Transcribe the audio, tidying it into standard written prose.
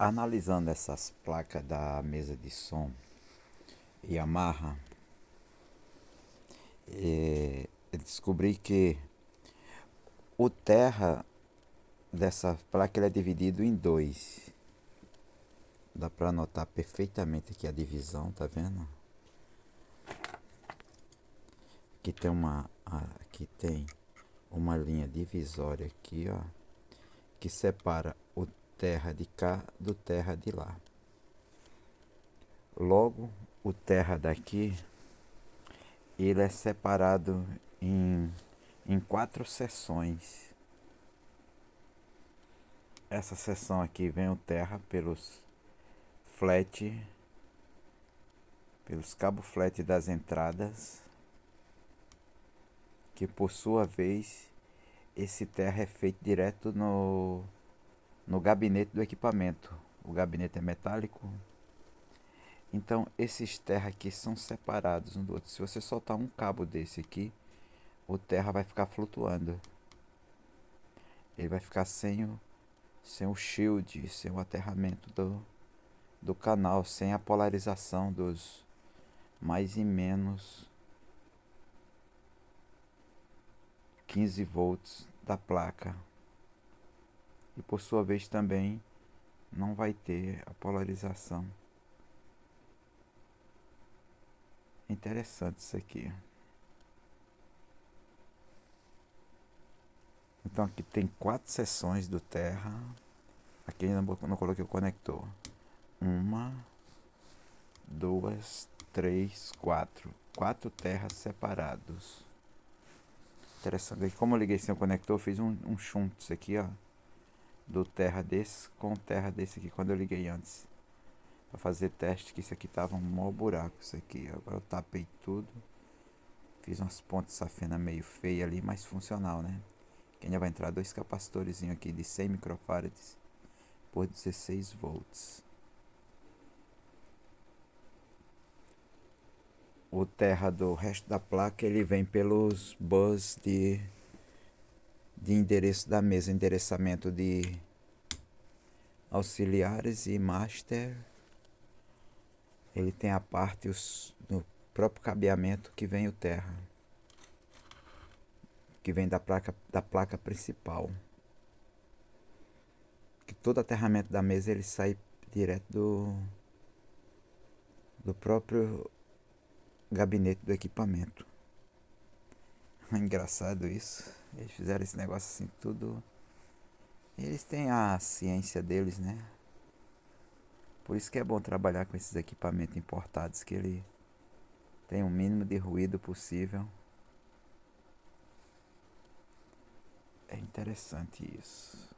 Analisando essas placas da mesa de som Yamaha, eu descobri que o terra dessa placa ele é dividido em dois. Dá para notar perfeitamente aqui a divisão, tá vendo? Aqui tem uma linha divisória aqui, ó, que separa o terra de cá do terra de lá. Logo, o terra daqui ele é separado em 4 seções. Essa seção aqui vem o terra flat, pelos cabos flat das entradas, que por sua vez esse terra é feito direto no gabinete do equipamento. O gabinete é metálico, então esses terra aqui são separados um do outro. Se você soltar um cabo desse aqui, o terra vai ficar flutuando. Ele vai ficar sem o shield, sem o aterramento do canal, sem a polarização dos mais e menos 15 volts da placa. E por sua vez também não vai ter a polarização. Interessante isso aqui. Então aqui tem 4 seções do terra. Aqui não coloquei o conector. 1, 2, 3, 4. 4 terras separados. Interessante. Aqui, como eu liguei sem o conector, eu fiz um shunt aqui, ó, do terra desse com o terra desse aqui quando eu liguei antes, para fazer teste, que isso aqui tava um mau buraco. Isso aqui agora eu tapei tudo, fiz umas pontes safena meio feia ali, mas funcional, né? Que ainda vai entrar 2 capacitores aqui de 100 microfarads por 16 volts. O terra do resto da placa ele vem pelos bus de endereço da mesa, endereçamento de auxiliares e master. Ele tem a parte no próprio cabeamento que vem o terra, que vem da placa principal. Que todo aterramento da mesa ele sai direto do próprio gabinete do equipamento. Engraçado isso. Eles fizeram esse negócio assim tudo. Eles têm a ciência deles, né? Por isso que é bom trabalhar com esses equipamentos importados, que ele tem o mínimo de ruído possível. É interessante isso.